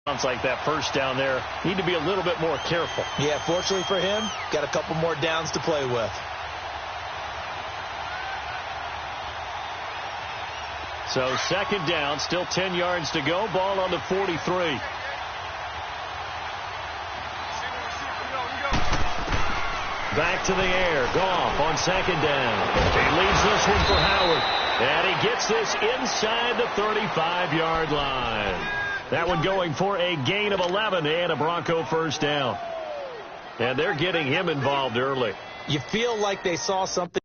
Sounds like that first down there. Need to be a little bit more careful. Yeah, fortunately for him, got a couple more downs to play with. So second down, still 10 yards to go. Ball on the 43. Back to the air. Goff on second down. He leads this one for Howard. And he gets this inside the 35-yard line. That one going for a gain of 11 and a Bronco first down. And they're getting him involved early. You feel like they saw something.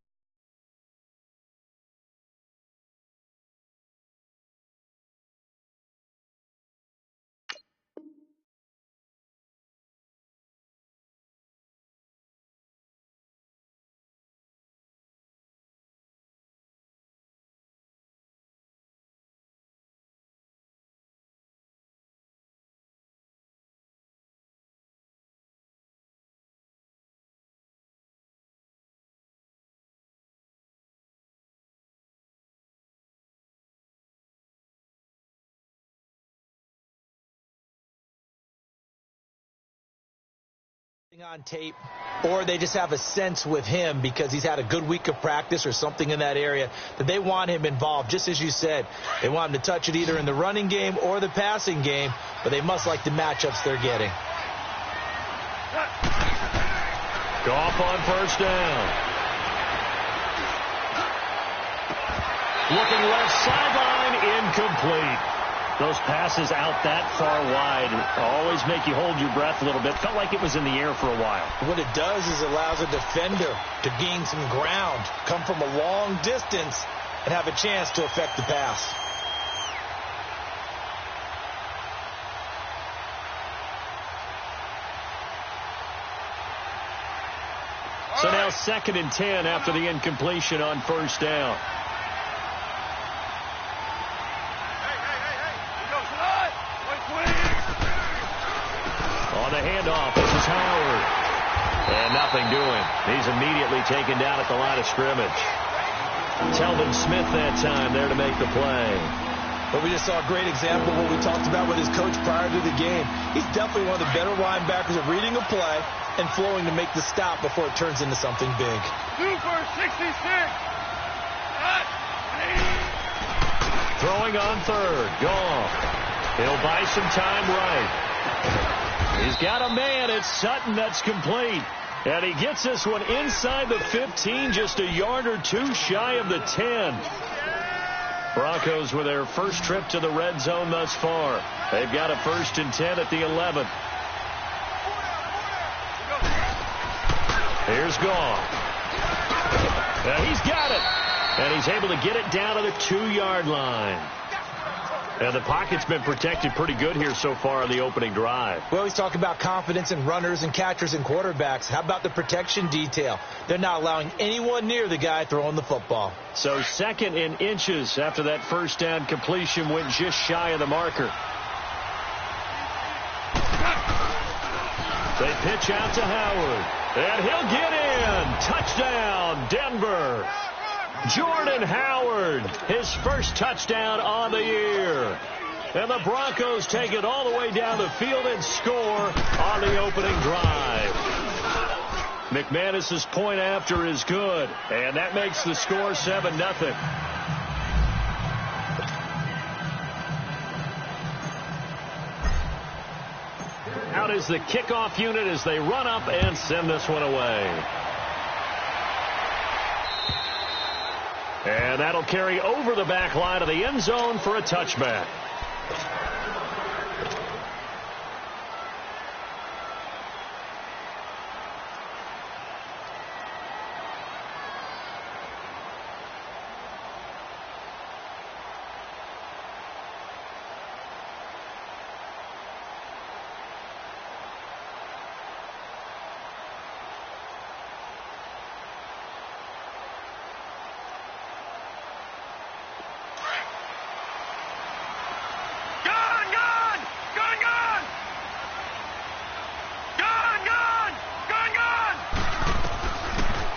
On tape, or they just have a sense with him because he's had a good week of practice or something in that area that they want him involved. Just as you said, they want him to touch it either in the running game or the passing game, but they must like the matchups they're getting. Goff on first down. Looking left sideline, incomplete. Those passes out that far wide always make you hold your breath a little bit. Felt like it was in the air for a while. What it does is it allows a defender to gain some ground, come from a long distance, and have a chance to affect the pass. So now second and 10 after the incompletion on first down. On the handoff, this is Howard. And nothing doing. He's immediately taken down at the line of scrimmage. Telvin Smith that time there to make the play. But we just saw a great example of what we talked about with his coach prior to the game. He's definitely one of the better linebackers at reading a play and flowing to make the stop before it turns into something big. 2 for 66. Throwing on third. Goff. He'll buy some time right. He's got a man. It's Sutton that's complete. And he gets this one inside the 15, just a yard or two shy of the 10. Broncos with their first trip to the red zone thus far. They've got a 1st and 10 at the 11. Here's Goff. He's got it. And he's able to get it down to the 2-yard line. And the pocket's been protected pretty good here so far on the opening drive. We always talk about confidence in runners and catchers and quarterbacks. How about the protection detail? They're not allowing anyone near the guy throwing the football. So second in inches after that first down completion went just shy of the marker. They pitch out to Howard. And he'll get in. Touchdown, Denver. Jordan Howard, his first touchdown on the year. And the Broncos take it all the way down the field and score on the opening drive. McManus's point after is good, and that makes the score 7-0. Out is the kickoff unit as they run up and send this one away. And that'll carry over the back line of the end zone for a touchback.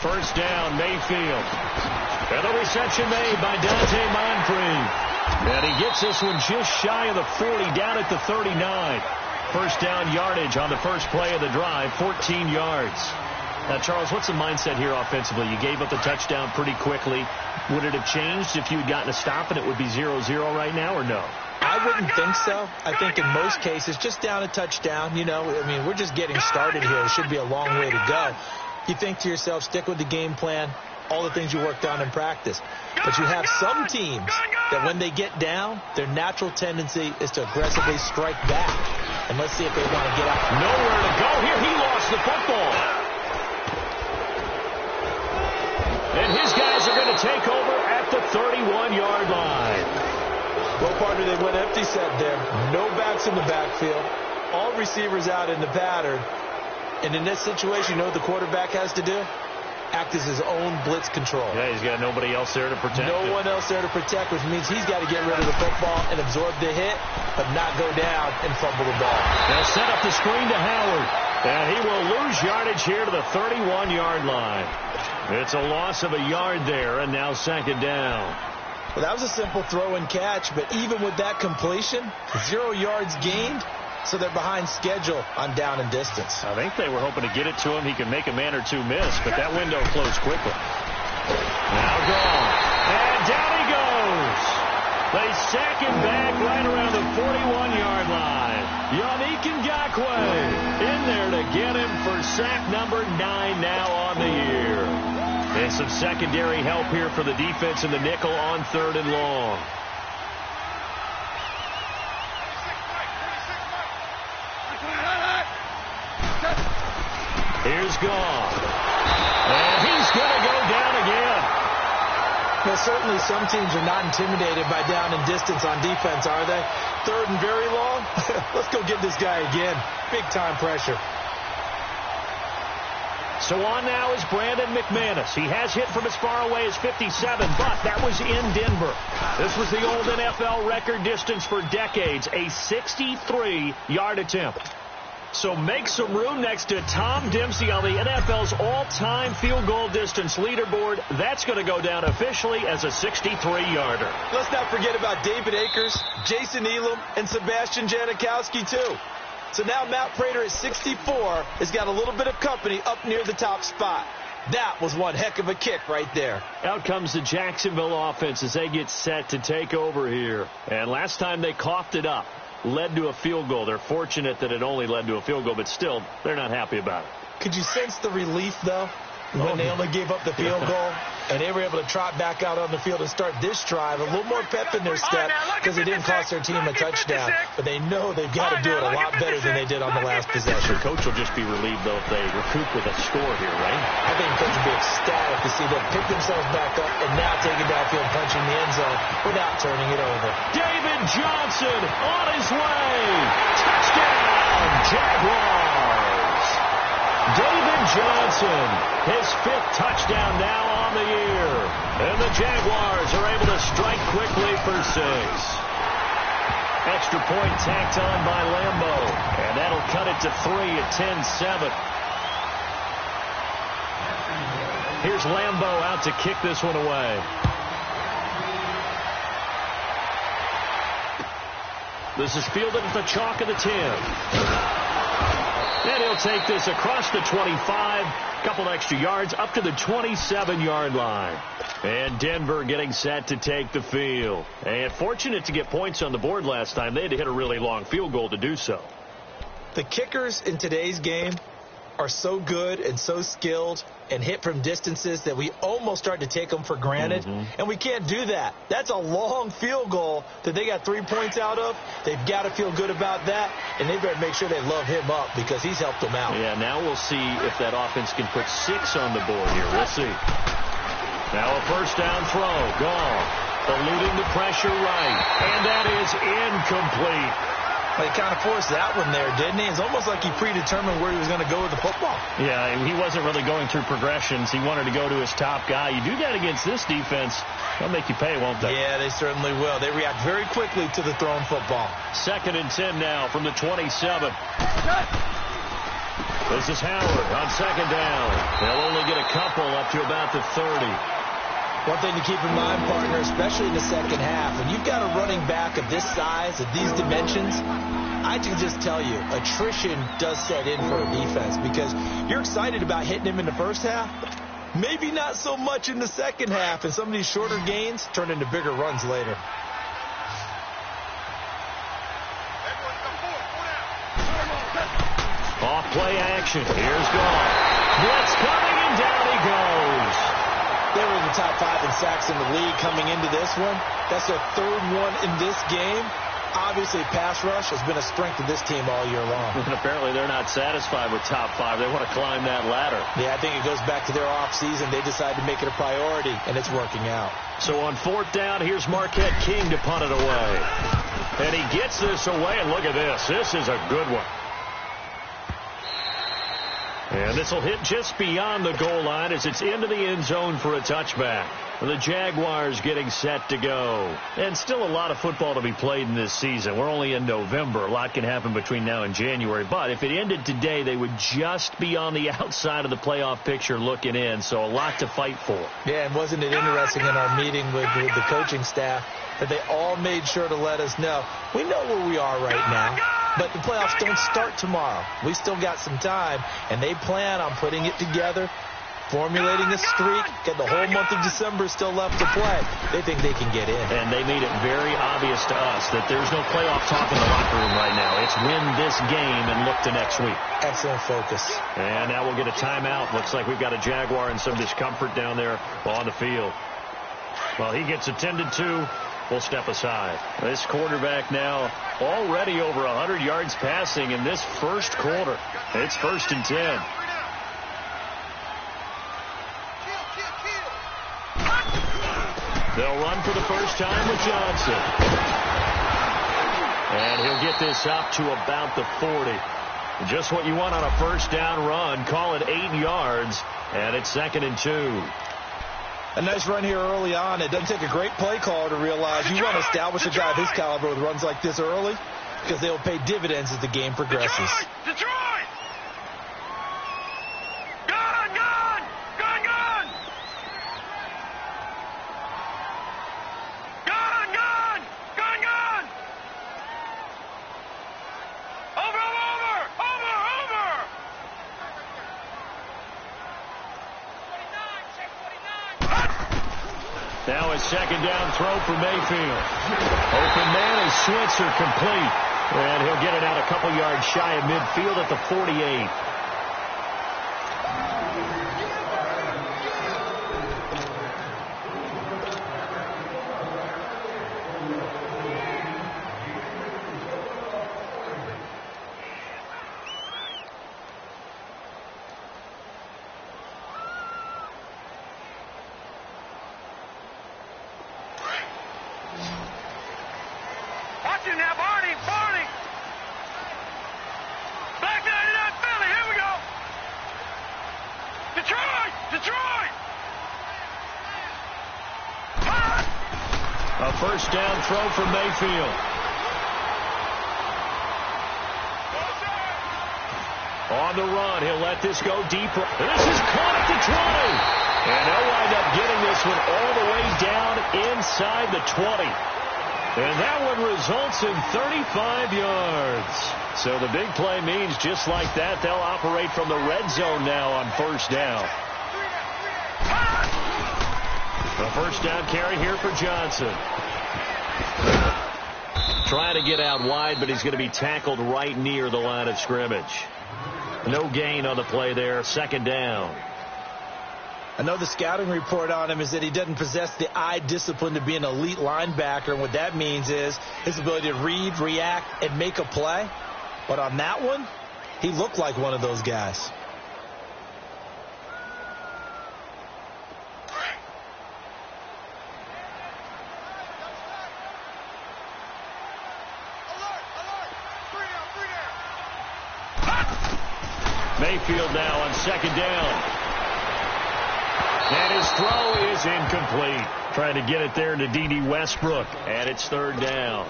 First down, Mayfield. And the reception made by Dante Moncrief. And he gets this one just shy of the 40, down at the 39. First down yardage on the first play of the drive, 14 yards. Now, Charles, what's the mindset here offensively? You gave up the touchdown pretty quickly. Would it have changed if you had gotten a stop and it would be 0-0 right now, or no? I wouldn't think so. I think in most cases, just down a touchdown, we're just getting started here. It should be a long way to go. You think to yourself, stick with the game plan, all the things you worked on in practice. But you have some teams that when they get down, their natural tendency is to aggressively strike back. And let's see if they want to get out. Nowhere to go here. He lost the football. And his guys are going to take over at the 31-yard line. Well, partner, they went empty set there. No backs in the backfield. All receivers out in the pattern. And in this situation, you know what the quarterback has to do? Act as his own blitz control. Yeah, he's got nobody else there to protect him. No one else there to protect, which means he's got to get rid of the football and absorb the hit, but not go down and fumble the ball. They'll set up the screen to Howard. And he will lose yardage here to the 31-yard line. It's a loss of a yard there, and now second down. Well, that was a simple throw and catch, but even with that completion, 0 yards gained, so they're behind schedule on down and distance. I think they were hoping to get it to him. He could make a man or two miss, but that window closed quickly. Now gone. And down he goes. They sack him back right around the 41-yard line. Yannick Ngakoue in there to get him for sack number 9 now on the year. And some secondary help here for the defense in the nickel on 3rd and long. Here's Goff. And he's going to go down again. Well, certainly some teams are not intimidated by down and distance on defense, are they? 3rd and very long? Let's go get this guy again. Big-time pressure. So on now is Brandon McManus. He has hit from as far away as 57, but that was in Denver. This was the old NFL record distance for decades, a 63-yard attempt. So make some room next to Tom Dempsey on the NFL's all-time field goal distance leaderboard. That's going to go down officially as a 63-yarder. Let's not forget about David Akers, Jason Elam, and Sebastian Janikowski, too. So now Matt Prater at 64 has got a little bit of company up near the top spot. That was one heck of a kick right there. Out comes the Jacksonville offense as they get set to take over here. And last time they coughed it up. Led to a field goal. They're fortunate that it only led to a field goal, but still, they're not happy about it. Could you sense the relief, though, when they only gave up the field goal and they were able to trot back out on the field and start this drive, a little more pep in their step because it didn't cost their team a touchdown, but they know they've got to do it a lot better than they did on the last possession. Coach will just be relieved, though, if they recoup with a score here, right? I think Coach will be ecstatic to see them pick themselves back up and now take it downfield, punching the end zone without turning it over. David Johnson on his way. Touchdown, Jaguars. David Johnson, his 5th touchdown now on the year. And the Jaguars are able to strike quickly for 6. Extra point tacked on by Lambo. And that'll cut it to 3 at 10-7. Here's Lambo out to kick this one away. This is fielded at the chalk of the 10. And he'll take this across the 25, couple extra yards, up to the 27-yard line. And Denver getting set to take the field. And fortunate to get points on the board last time. They had to hit a really long field goal to do so. The kickers in today's game are so good and so skilled and hit from distances that we almost start to take them for granted. And we can't do that. That's a long field goal that they got 3 points out of. They've got to feel good about that, and they better make sure they love him up because he's helped them out. Yeah, now we'll see if that offense can put 6 on the board here. We'll see. Now a first down throw. Goff eluding the pressure right, and that is incomplete. He kind of forced that one there, didn't he? It's almost like he predetermined where he was going to go with the football. Yeah, he wasn't really going through progressions. He wanted to go to his top guy. You do that against this defense, they'll make you pay, won't they? Yeah, they certainly will. They react very quickly to the thrown football. 2nd and 10 now from the 27. This is Howard on 2nd down. They'll only get a couple up to about the 30. One thing to keep in mind, partner, especially in the second half, when you've got a running back of this size, of these dimensions, I can just tell you, attrition does set in for a defense because you're excited about hitting him in the first half, maybe not so much in the second half, and some of these shorter gains turn into bigger runs later. Off play action. Here's Goff. Blitz coming, and down he goes. They were in the top 5 in sacks in the league coming into this one. That's their third one in this game. Obviously, pass rush has been a strength of this team all year long. And apparently, they're not satisfied with top 5. They want to climb that ladder. Yeah, I think it goes back to their offseason. They decided to make it a priority, and it's working out. So on 4th down, here's Marquette King to punt it away. And he gets this away, and look at this. This is a good one. And this will hit just beyond the goal line as it's into the end zone for a touchback. The Jaguars getting set to go. And still a lot of football to be played in this season. We're only in November. A lot can happen between now and January. But if it ended today, they would just be on the outside of the playoff picture looking in. So a lot to fight for. Yeah, and wasn't it interesting in our meeting with the coaching staff that they all made sure to let us know, we know where we are right now, but the playoffs don't start tomorrow. We still got some time, and they plan on putting it together, formulating a streak, get the whole month of December still left to play. They think they can get in. And they made it very obvious to us that there's no playoff talk in the locker room right now. It's win this game and look to next week. Excellent focus. And now we'll get a timeout. Looks like we've got a Jaguar in some discomfort down there on the field. Well, he gets attended to. We'll step aside. This quarterback now already over 100 yards passing in this first quarter. It's 1st and 10. They'll run for the first time with Johnson. And he'll get this up to about the 40. Just what you want on a first down run. Call it 8 yards. And it's 2nd and 2. A nice run here early on. It doesn't take a great play caller to realize you want to establish a guy of his caliber with runs like this early because they will pay dividends as the game progresses. Detroit! Gun! Gun! Gun! Gun! Gun! Gun! Gun! Gun! Over! Over! Over! Over! Now a 2nd down throw for Mayfield. Open man is Switzer, complete. And he'll get it out a couple yards shy of midfield at the 48. Watch him now, Barney! Barney! Back 99 Philly, here we go! Detroit! Detroit! A first down throw for Mayfield. On the run, he'll let this go deeper. This is caught at the 20. And they'll wind up getting this one all the way down inside the 20. And that one results in 35 yards. So the big play means just like that, they'll operate from the red zone now on first down. A first down carry here for Johnson. Trying to get out wide, but he's going to be tackled right near the line of scrimmage. No gain on the play there. 2nd down. I know the scouting report on him is that he doesn't possess the eye discipline to be an elite linebacker. And what that means is his ability to read, react, and make a play. But on that one, he looked like one of those guys. Mayfield now on 2nd down. And his throw is incomplete. Trying to get it there to D.D. Westbrook. And it's 3rd down.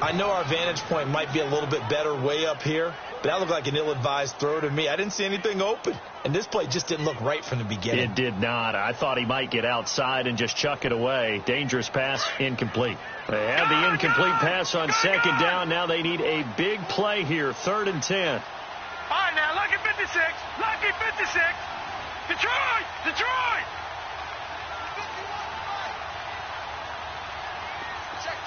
I know our vantage point might be a little bit better way up here, but that looked like an ill-advised throw to me. I didn't see anything open, and this play just didn't look right from the beginning. It did not. I thought he might get outside and just chuck it away. Dangerous pass, incomplete. They had the incomplete pass on second down. Now they need a big play here, 3rd and 10. All right, now, lucky 56. Lucky 56. Detroit! Detroit! Check.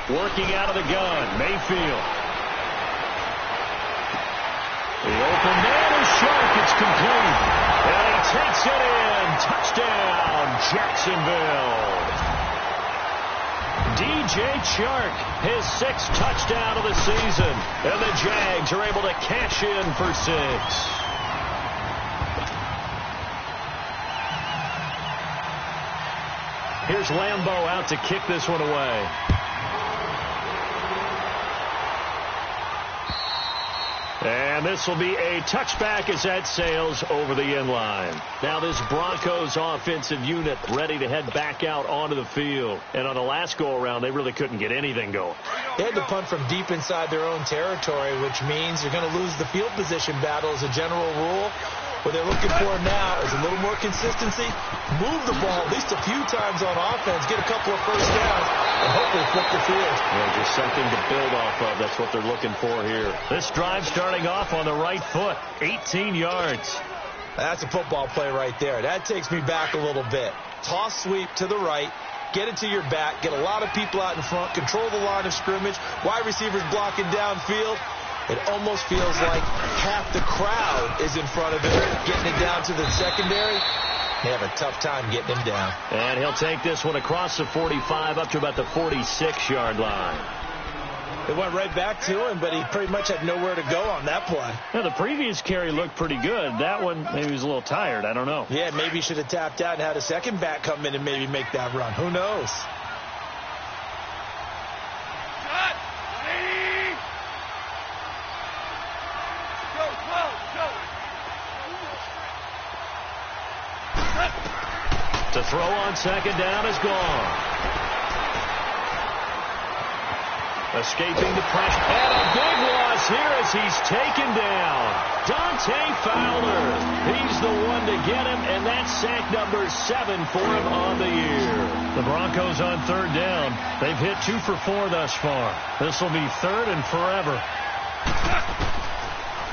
Working out of the gun, Mayfield. The open man is Shark. It's complete. And he takes it in. Touchdown, Jacksonville. DJ Chark, his 6th touchdown of the season. And the Jags are able to cash in for 6. Here's Lambeau out to kick this one away. And this will be a touchback as that sails over the end line. Now this Broncos offensive unit ready to head back out onto the field. And on the last go-around, they really couldn't get anything going. They had to punt from deep inside their own territory, which means you're going to lose the field position battle as a general rule. What they're looking for now is a little more consistency, move the ball at least a few times on offense, get a couple of first downs, and hopefully flip the field. Yeah, just something to build off of. That's what they're looking for here. This drive starting off on the right foot, 18 yards. That's a football play right there. That takes me back a little bit. Toss sweep to the right, get it to your back, get a lot of people out in front, control the line of scrimmage, wide receivers blocking downfield. It almost feels like half the crowd is in front of him, getting it down to the secondary. They have a tough time getting him down. And he'll take this one across the 45 up to about the 46-yard line. It went right back to him, but he pretty much had nowhere to go on that play. Now, the previous carry looked pretty good. That one, maybe he was a little tired. I don't know. Yeah, maybe he should have tapped out and had a second back come in and maybe make that run. Who knows? To throw on second down is gone. Escaping the pressure. And a big loss here as he's taken down. Dante Fowler. He's the one to get him, and that's sack number 7 for him on the year. The Broncos on 3rd down. They've hit 2 for 4 thus far. This will be 3rd and forever.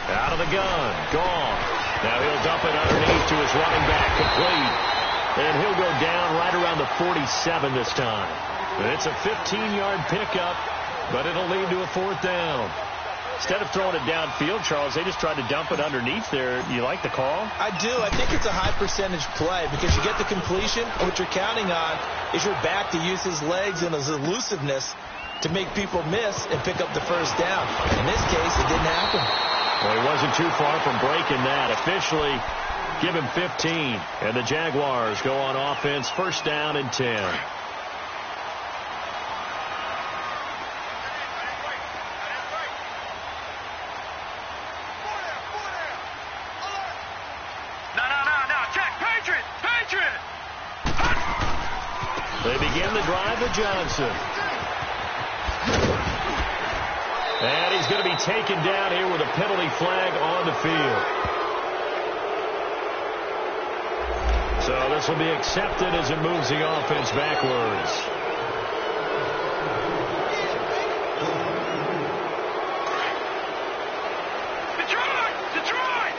Out of the gun. Gone. Now he'll dump it underneath to his running back. Complete. And he'll go down right around the 47 this time. And it's a 15-yard pickup, but it'll lead to a 4th down. Instead of throwing it downfield, Charles, they just tried to dump it underneath there. You like the call? I do. I think it's a high percentage play because you get the completion. And what you're counting on is your back to use his legs and his elusiveness to make people miss and pick up the first down. In this case, it didn't happen. Well, he wasn't too far from breaking that. Officially, give him 15. And the Jaguars go on offense, 1st down and 10. No. Check. Patriot. They begin the drive with Johnson. And he's going to be taken down here with a penalty flag on the field. So this will be accepted as it moves the offense backwards. Detroit!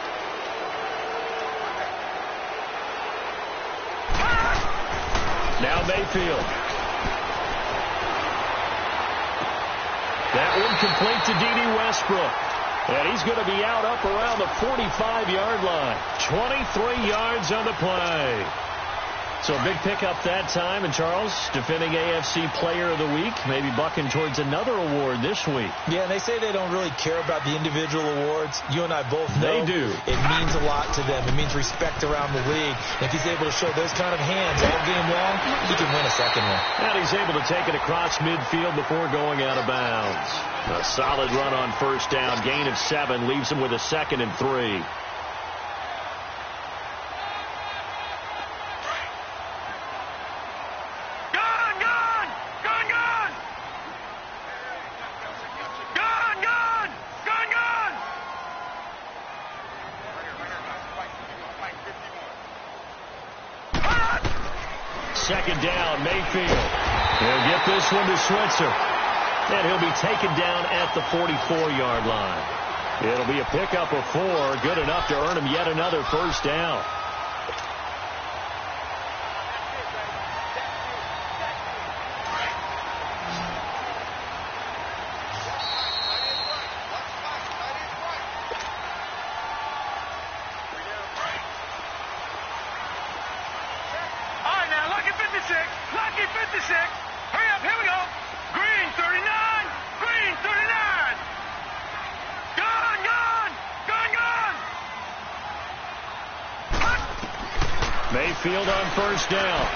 Now Mayfield. That one complete to D.D. Westbrook. And he's going to be out up around the 45-yard line. 23 yards on the play. So a big pickup that time. And Charles, defending AFC Player of the Week, maybe bucking towards another award this week. Yeah, and they say they don't really care about the individual awards. You and I both know they do. It means a lot to them. It means respect around the league. If he's able to show those kind of hands all game long, he can win a second one. And he's able to take it across midfield before going out of bounds. A solid run on 1st down. Gain of 7 leaves him with a 2nd and 3. second down. Mayfield. He'll get this one to Switzer. And he'll be taken down at the 44-yard line. It'll be a pickup of 4, good enough to earn him yet another first down. Lucky 56. Hurry up, here we go. Green 39. Green 39. Gone, gone. Gone, gone. Mayfield on first down.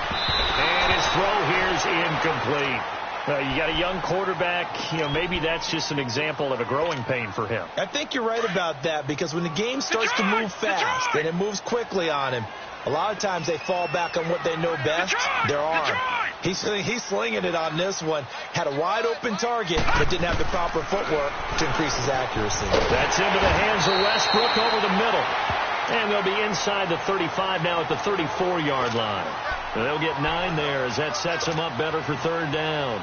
And his throw here's incomplete. You got a young quarterback. Maybe that's just an example of a growing pain for him. I think you're right about that, because when the game starts to move fast and it moves quickly on him, a lot of times they fall back on what they know best, their arm. He's slinging it on this one. Had a wide-open target, but didn't have the proper footwork to increase his accuracy. That's into the hands of Westbrook over the middle. And they'll be inside the 35 now at the 34-yard line. And they'll get 9 there as that sets them up better for third down.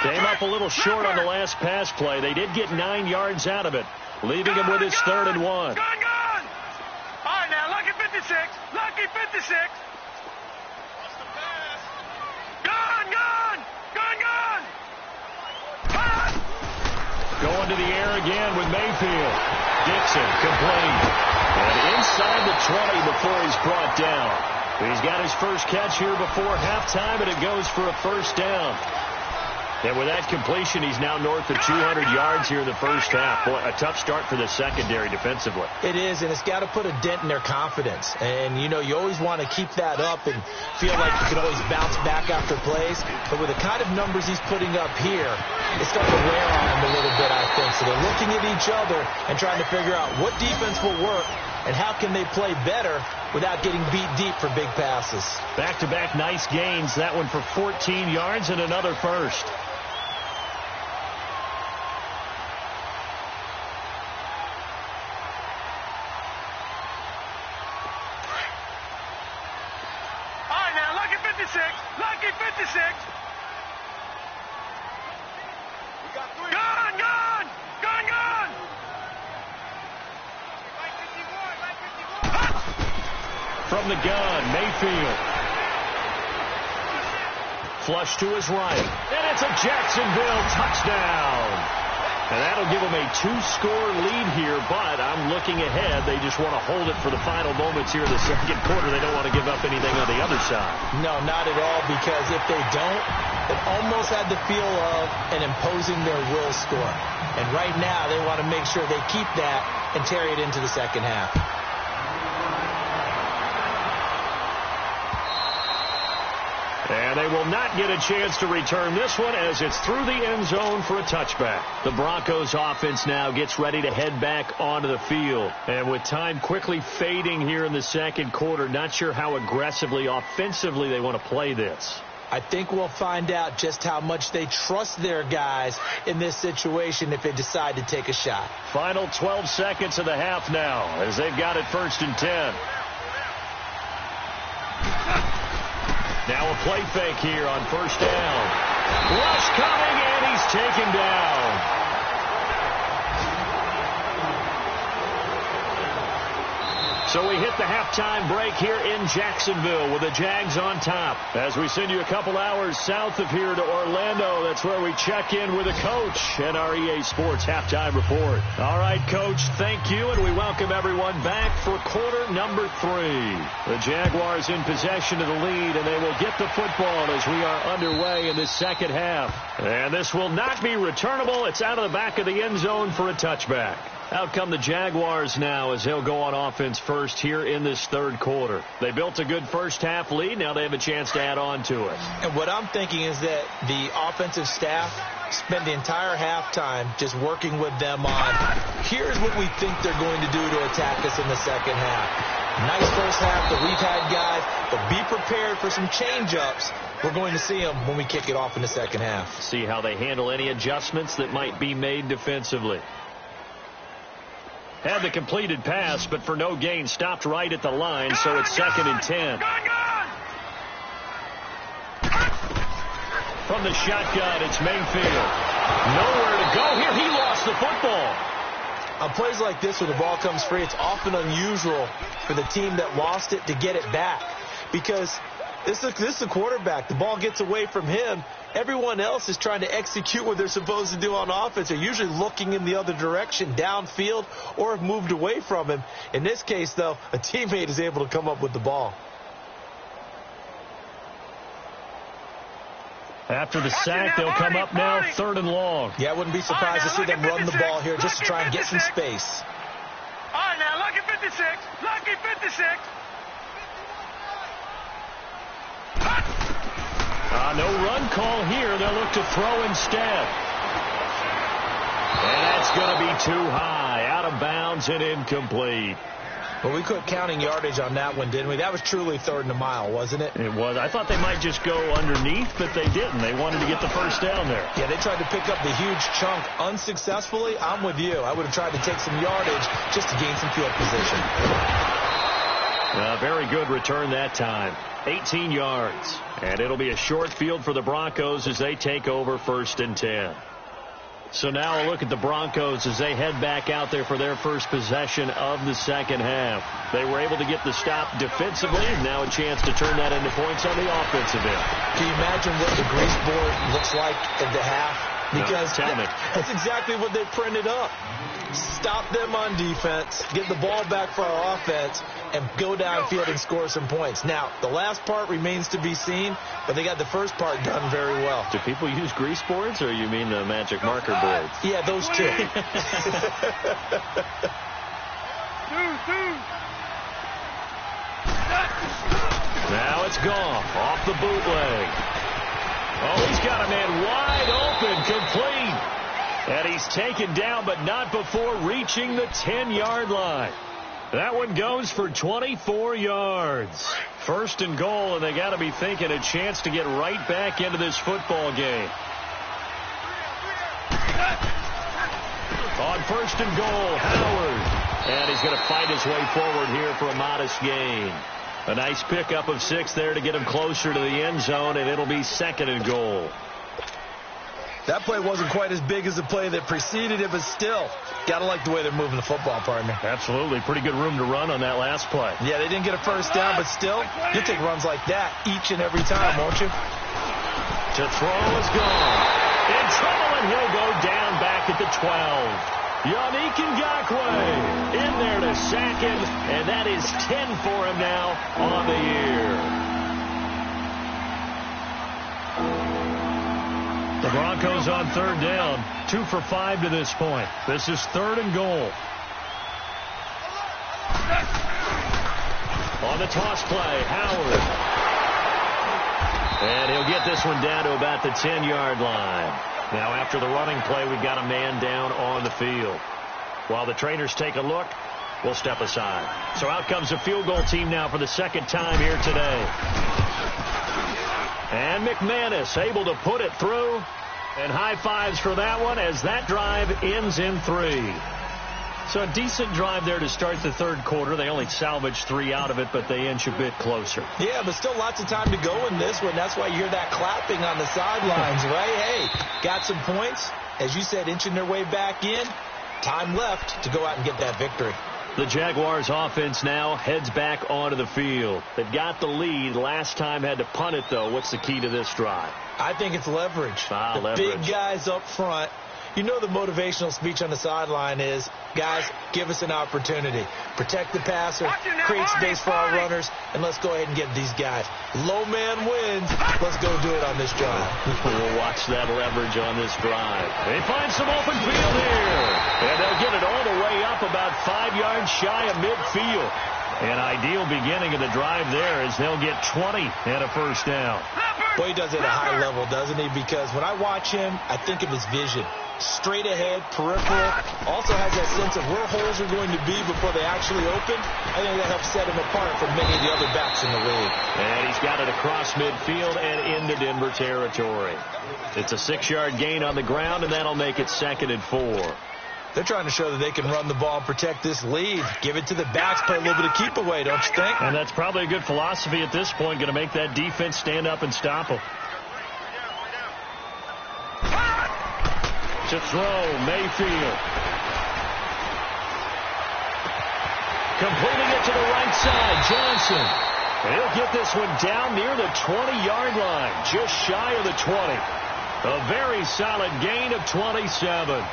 Came up a little short on the last pass play. They did get 9 yards out of it, leaving him with his 3rd and 1. Gone, gone. All right, now, Lucky 56. Lucky 56. Gone, gone. Gone, gone. Going to the air again with Mayfield. Dixon, complete. And inside the 20 before he's brought down. He's got his first catch here before halftime, and it goes for a first down. And with that completion, he's now north of 200 yards here in the first half. Boy, a tough start for the secondary defensively. It is, and it's got to put a dent in their confidence. And, you always want to keep that up and feel like you can always bounce back after plays. But with the kind of numbers he's putting up here, it's starting to wear on him a little bit, I think. So they're looking at each other and trying to figure out what defense will work and how can they play better without getting beat deep for big passes. Back-to-back nice gains. That one for 14 yards and another first. Lucky 56. Gone, gone. Gone, gone. From the gun, Mayfield. Flush to his right. And it's a Jacksonville touchdown. And that'll give them a 2-score lead here, but I'm looking ahead. They just want to hold it for the final moments here in the second quarter. They don't want to give up anything on the other side. No, not at all, because if they don't, it almost had the feel of an imposing their will score. And right now, they want to make sure they keep that and carry it into the second half. And they will not get a chance to return this one as it's through the end zone for a touchback. The Broncos offense now gets ready to head back onto the field. And with time quickly fading here in the second quarter, not sure how aggressively, offensively they want to play this. I think we'll find out just how much they trust their guys in this situation if they decide to take a shot. Final 12 seconds of the half now as they've got it 1st and 10. Now a play fake here on first down. Rush coming, and he's taken down. So we hit the halftime break here in Jacksonville with the Jags on top. As we send you a couple hours south of here to Orlando, that's where we check in with the coach and our EA Sports halftime report. All right, Coach, thank you, and we welcome everyone back for quarter number 3. The Jaguars in possession of the lead, and they will get the football as we are underway in this second half. And this will not be returnable. It's out of the back of the end zone for a touchback. Out come the Jaguars now as they'll go on offense first here in this third quarter. They built a good first-half lead. Now they have a chance to add on to it. And what I'm thinking is that the offensive staff spend the entire halftime just working with them on, here's what we think they're going to do to attack us in the second half. Nice first half that we've had, guys, but be prepared for some change-ups. We're going to see them when we kick it off in the second half. See how they handle any adjustments that might be made defensively. Had the completed pass, but for no gain, stopped right at the line, so it's 2nd and 10. From the shotgun, it's Mayfield. Nowhere to go here. He lost the football. On plays like this where the ball comes free, it's often unusual for the team that lost it to get it back. Because this is a quarterback. The ball gets away from him. Everyone else is trying to execute what they're supposed to do on offense. They're usually looking in the other direction, downfield, or have moved away from him. In this case, though, a teammate is able to come up with the ball. After the sack, they'll come up now 3rd and long. Yeah, I wouldn't be surprised to see them run the ball here just to try and get some space. All right, now, lucky 56. Lucky 56. No run call here. They'll look to throw instead. And that's going to be too high. Out of bounds and incomplete. Well, we quit counting yardage on that one, didn't we? That was truly 3rd and a mile, wasn't it? It was. I thought they might just go underneath, but they didn't. They wanted to get the first down there. Yeah, they tried to pick up the huge chunk unsuccessfully. I'm with you. I would have tried to take some yardage just to gain some field position. Very good return that time. 18 yards. And it'll be a short field for the Broncos as they take over 1st and 10. So now a look at the Broncos as they head back out there for their first possession of the second half. They were able to get the stop defensively, and now a chance to turn that into points on the offensive end. Can you imagine what the grease board looks like at the half? Because tell me. That's exactly what they printed up. Stop them on defense, get the ball back for our offense, and go downfield and score some points. Now, the last part remains to be seen, but they got the first part done very well. Do people use grease boards, or you mean the magic marker boards? Yeah, those two. Now it's Goff off the bootleg. Oh, he's got a man wide open, complete. And he's taken down, but not before reaching the 10-yard line. That one goes for 24 yards. 1st and goal, and they got to be thinking a chance to get right back into this football game. On 1st and goal, Howard. And he's going to fight his way forward here for a modest gain. A nice pickup of 6 there to get him closer to the end zone, and it'll be 2nd and goal. That play wasn't quite as big as the play that preceded it, but still, got to like the way they're moving the football, partner. Absolutely. Pretty good room to run on that last play. Yeah, they didn't get a first down, but still, you take runs like that each and every time, won't you? To throw is gone. In trouble, and he'll go down back at the 12. Yannick Ngakoue in there to sack him, and that is 10 for him now on the year. The Broncos on 3rd down, 2 for 5 to this point. This is 3rd and goal. On the toss play, Howard. And he'll get this one down to about the 10-yard line. Now after the running play, we've got a man down on the field. While the trainers take a look, we'll step aside. So out comes the field goal team now for the 2nd time here today. And McManus able to put it through. And high fives for that one as that drive ends in 3. So a decent drive there to start the 3rd quarter. They only salvaged 3 out of it, but they inch a bit closer. Yeah, but still lots of time to go in this one. That's why you hear that clapping on the sidelines, right? Hey, got some points. As you said, inching their way back in. Time left to go out and get that victory. The Jaguars offense now heads back onto the field. They've got the lead. Last time had to punt it, though. What's the key to this drive? I think it's leverage. Leverage. Big guys up front. You know the motivational speech on the sideline is, guys, give us an opportunity. Protect the passer, create space for our runners, and let's go ahead and get these guys. Low man wins. Let's go do it on this drive. We'll watch that leverage on this drive. They find some open field here. And they'll get it all the way yards shy of midfield. An ideal beginning of the drive there as they'll get 20 and a first down. Boy, he does it at a high level, doesn't he? Because when I watch him, I think of his vision. Straight ahead, peripheral, also has that sense of where holes are going to be before they actually open. I think that helps set him apart from many of the other backs in the league. And he's got it across midfield and into Denver territory. It's a 6-yard gain on the ground, and that'll make it 2nd and 4. They're trying to show that they can run the ball and protect this lead. Give it to the backs, play a little bit of keep away, don't you think? And that's probably a good philosophy at this point, going to make that defense stand up and stop them. To throw, Mayfield. Completing it to the right side, Johnson. He'll get this one down near the 20-yard line, just shy of the 20. A very solid gain of 27.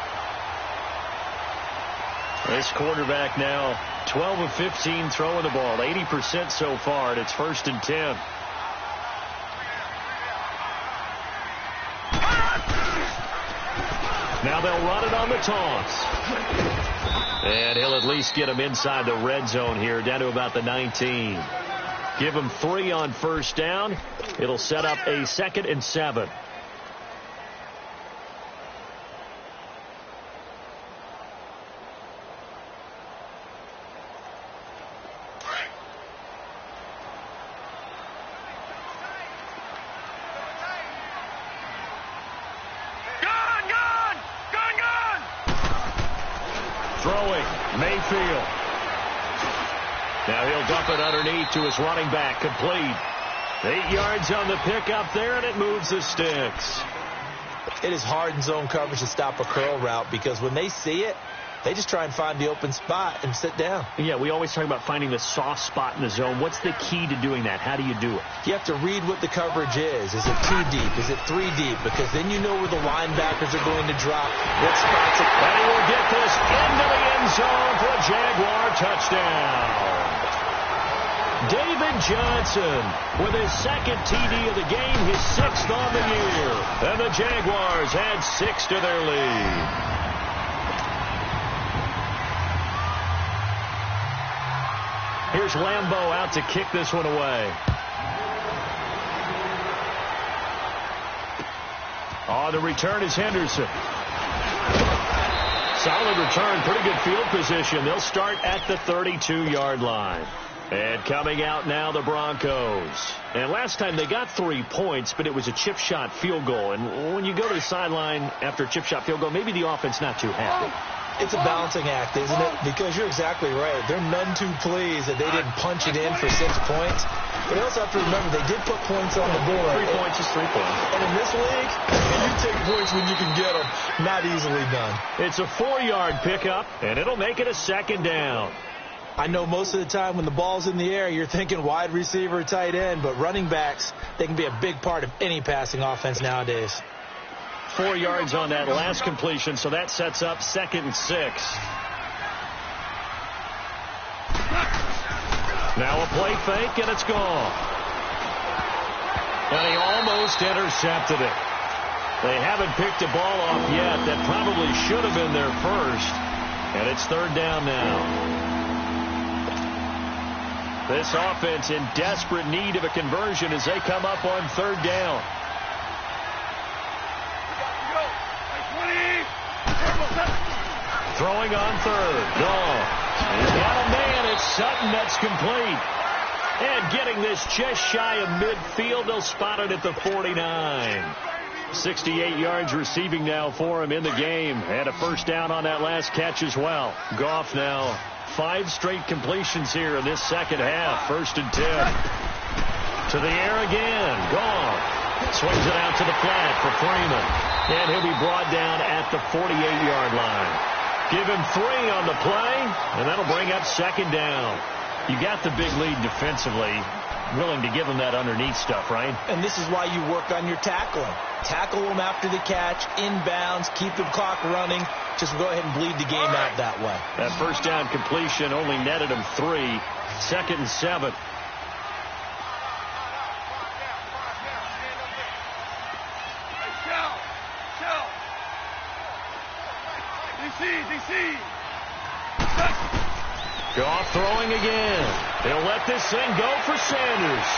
This quarterback now 12 of 15 throwing the ball, 80% so far, and it's 1st and 10. Now they'll run it on the toss. And he'll at least get him inside the red zone here, down to about the 19. Give him 3 on first down. It'll set up a 2nd and 7. Mayfield. Now he'll dump it underneath to his running back. Complete. 8 yards on the pickup there, and it moves the sticks. It is hard in zone coverage to stop a curl route because when they see it, they just try and find the open spot and sit down. Yeah, we always talk about finding the soft spot in the zone. What's the key to doing that? How do you do it? You have to read what the coverage is. Is it 2 deep? Is it 3 deep? Because then you know where the linebackers are going to drop. What spots are... And he will get this into the end zone for a Jaguar touchdown. David Johnson with his 2nd TD of the game, his 6th on the year. And the Jaguars add 6 to their lead. Here's Lambeau out to kick this one away. On the return is Henderson. Solid return, pretty good field position. They'll start at the 32-yard line. And coming out now, the Broncos. And last time they got 3 points, but it was a chip shot field goal. And when you go to the sideline after a chip shot field goal, maybe the offense not too happy. It's a balancing act, isn't it? Because you're exactly right. They're none too pleased that they didn't punch it in for 6 points. But you also have to remember they did put points on the board. 3 points is 3 points. And in this league, you take points when you can get them. Not easily done. It's a 4-yard pickup, and it'll make it a 2nd down. I know most of the time when the ball's in the air, you're thinking wide receiver, tight end, but running backs, they can be a big part of any passing offense nowadays. 4 yards on that last completion, so that sets up 2nd and 6. Now a play fake, and it's gone. And he almost intercepted it. They haven't picked a ball off yet. That probably should have been their first. And it's 3rd down now. This offense in desperate need of a conversion as they come up on 3rd down. Throwing on 3rd. Gone. He's got a man. It's Sutton that's complete. And getting this just shy of midfield. They'll spot it at the 49. 68 yards receiving now for him in the game. And a first down on that last catch as well. Goff now 5 straight completions here in this second half. 1st and 10. To the air again. Goff swings it out to the flat for Freeman. And he'll be brought down at the 48-yard line. Give him 3 on the play, and that'll bring up 2nd down. You got the big lead defensively, willing to give him that underneath stuff, right? And this is why you work on your tackling. Tackle them after the catch, inbounds, keep the clock running. Just go ahead and bleed the game out that way. That first down completion only netted him 3. 2nd and 7. Goff throwing again. He'll let this thing go for Sanders.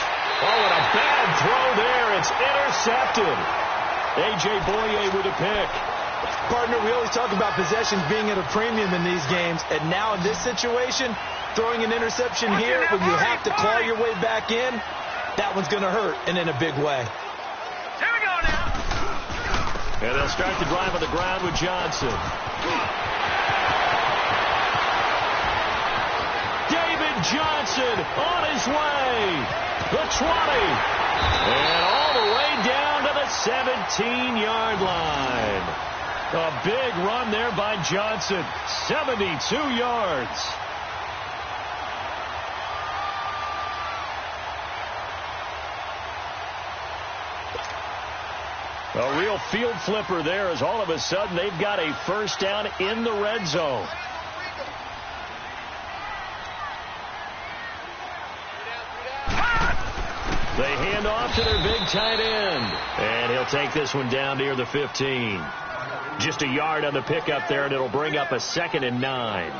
Oh, and a bad throw there. It's intercepted. A.J. Boye with a pick. Partner, we always talk about possessions being at a premium in these games, and now in this situation, throwing an interception here when you have to claw your way back in, that one's going to hurt, and in a big way. Here we go now. And they'll start the drive on the ground with Johnson. David Johnson on his way. The 20. And all the way down to the 17-yard line. A big run there by Johnson. 72 yards. A real field flipper there as all of a sudden they've got a first down in the red zone. They hand off to their big tight end. And he'll take this one down near the 15. Just a yard on the pickup there, and it'll bring up a 2nd and 9.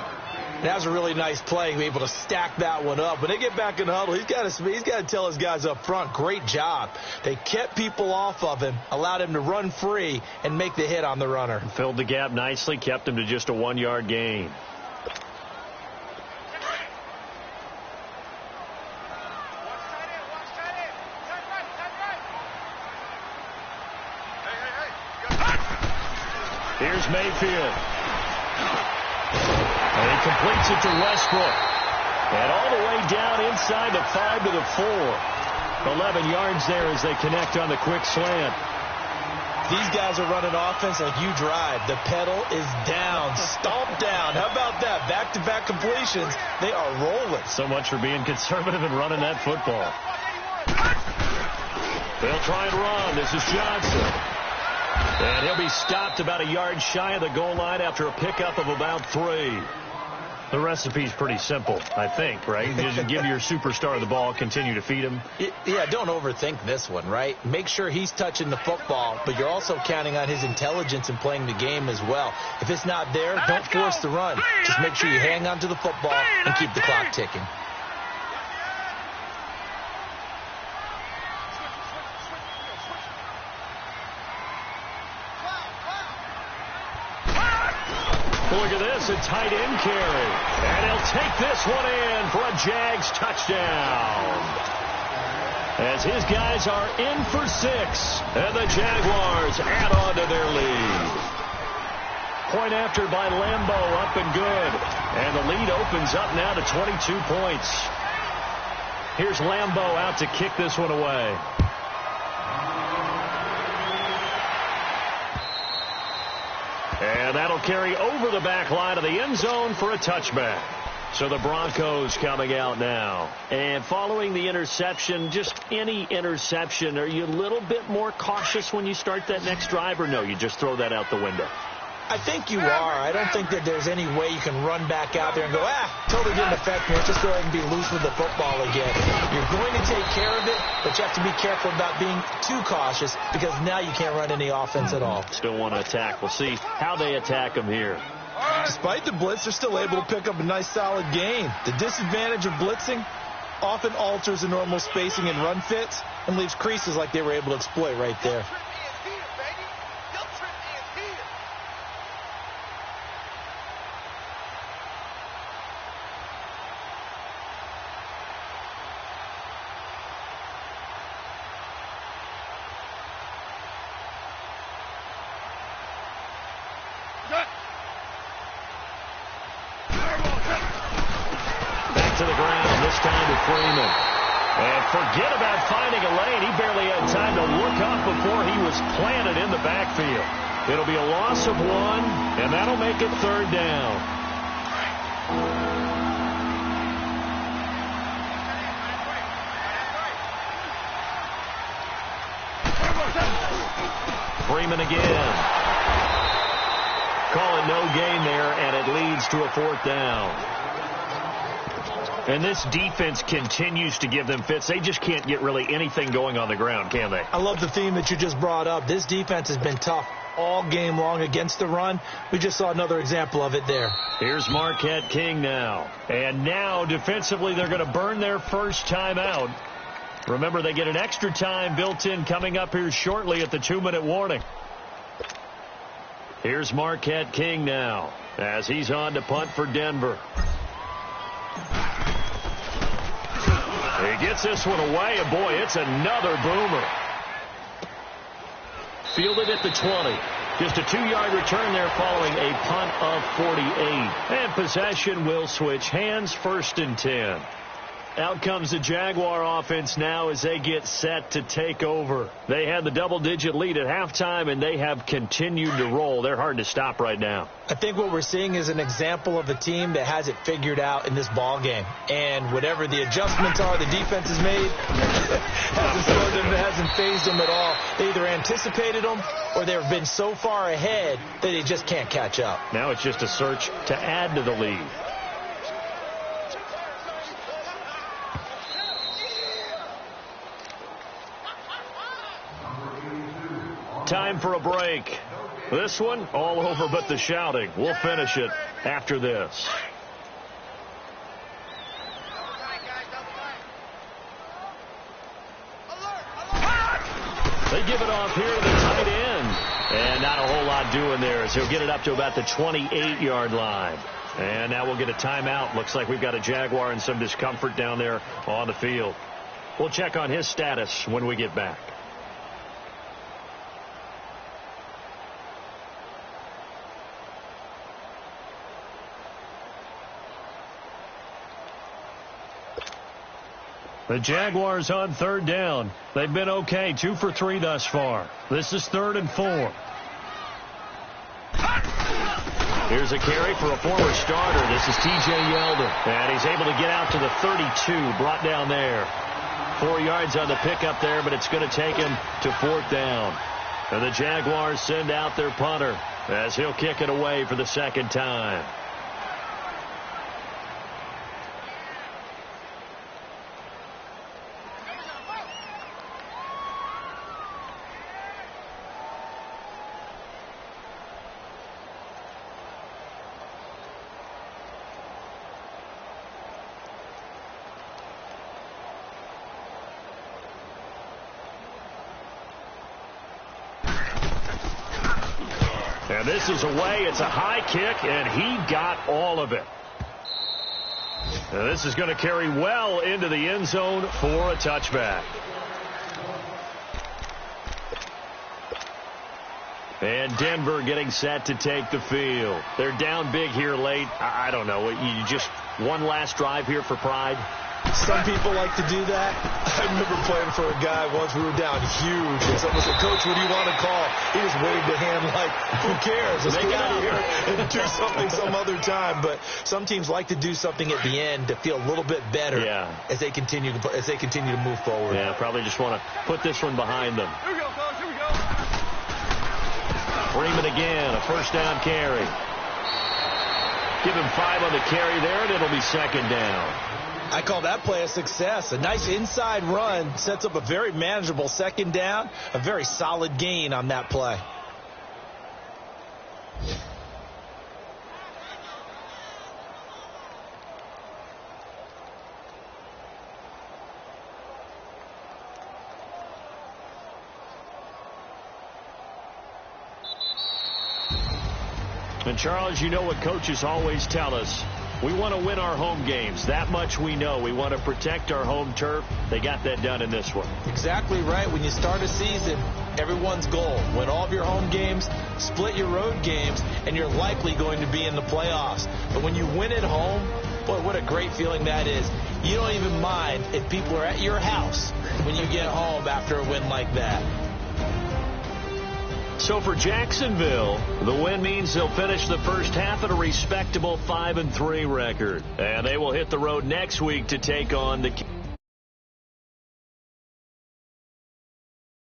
That was a really nice play, able to stack that one up. When they get back in the huddle, he's got to tell his guys up front, great job. They kept people off of him, allowed him to run free, and make the hit on the runner. Filled the gap nicely, kept him to just a 1-yard gain. Here's Mayfield. And he completes it to Westbrook. And all the way down inside the 5 to the 4. 11 yards there as they connect on the quick slant. These guys are running offense like you drive. The pedal is down, stomped down. How about that? Back-to-back completions. They are rolling. So much for being conservative and running that football. They'll try and run. This is Johnson. And he'll be stopped about a yard shy of the goal line after a pickup of about 3. The recipe's pretty simple, I think, right? Just give your superstar the ball, continue to feed him. Yeah, don't overthink this one, right? Make sure he's touching the football, but you're also counting on his intelligence in playing the game as well. If it's not there, don't force the run. Just make sure you hang on to the football and keep the clock ticking. Look at this, a tight end carry. And he'll take this one in for a Jags touchdown. As his guys are in for 6. And the Jaguars add on to their lead. Point after by Lambo, up and good. And the lead opens up now to 22 points. Here's Lambo out to kick this one away. And that'll carry over the back line of the end zone for a touchback. So the Broncos coming out now. And following the interception, just any interception, are you a little bit more cautious when you start that next drive, or no, you just throw that out the window? I think you are. I don't think that there's any way you can run back out there and go, totally didn't affect me. Let's just go ahead and be loose with the football again. You're going to take care of it, but you have to be careful about being too cautious because now you can't run any offense at all. Still want to attack. We'll see how they attack them here. Despite the blitz, they're still able to pick up a nice solid gain. The disadvantage of blitzing often alters the normal spacing and run fits and leaves creases like they were able to exploit right there. To the ground, this time to Freeman. And forget about finding a lane. He barely had time to look up before he was planted in the backfield. It'll be a loss of 1, and that'll make it 3rd down. Freeman again. Call it no gain there, and it leads to a 4th down. And this defense continues to give them fits. They just can't get really anything going on the ground, can they? I love the theme that you just brought up. This defense has been tough all game long against the run. We just saw another example of it there. Here's Marquette King now. And now, defensively, they're going to burn their first timeout. Remember, they get an extra time built in coming up here shortly at the 2-minute warning. Here's Marquette King now as he's on to punt for Denver. He gets this one away, and boy, it's another boomer. Fielded at the 20. Just a 2-yard return there following a punt of 48. And possession will switch hands, 1st and 10. Out comes the Jaguar offense now as they get set to take over. They had the double-digit lead at halftime, and they have continued to roll. They're hard to stop right now. I think what we're seeing is an example of a team that has it figured out in this ball game. And whatever the adjustments are the defense has made hasn't slowed them, hasn't phased them at all. They either anticipated them or they've been so far ahead that they just can't catch up. Now it's just a search to add to the lead. Time for a break. This one all over but the shouting. We'll finish it after this. They give it off here to the tight end. And not a whole lot doing there as he'll get it up to about the 28-yard line. And now we'll get a timeout. Looks like we've got a Jaguar in some discomfort down there on the field. We'll check on his status when we get back. The Jaguars on 3rd down. They've been okay, 2 for 3 thus far. This is 3rd and 4. Here's a carry for a former starter. This is T.J. Yeldon. And he's able to get out to the 32, brought down there. 4 yards on the pickup there, but it's going to take him to 4th down. And the Jaguars send out their punter as he'll kick it away for the 2nd time. And this is away. It's a high kick, and he got all of it. And this is going to carry well into the end zone for a touchback. And Denver getting set to take the field. They're down big here late. I don't know. You just one last drive here for pride. Some people like to do that. I remember playing for a guy once. We were down huge. And someone said, "Coach, what do you want to call?" He just waved a hand like, who cares? Let's get out of here and do something some other time. But some teams like to do something at the end to feel a little bit better as they continue to move forward. Yeah, probably just want to put this one behind them. Here we go, Coach. Here we go. Freeman again, a 1st down carry. Give him 5 on the carry there, and it'll be 2nd down. I call that play a success. A nice inside run sets up a very manageable 2nd down. A very solid gain on that play. And, Charles, you know what coaches always tell us. We want to win our home games. That much we know. We want to protect our home turf. They got that done in this one. Exactly right. When you start a season, everyone's goal. Win all of your home games, split your road games, and you're likely going to be in the playoffs. But when you win at home, boy, what a great feeling that is. You don't even mind if people are at your house when you get home after a win like that. So for Jacksonville, the win means they'll finish the first half at a respectable 5-3 record. And they will hit the road next week to take on the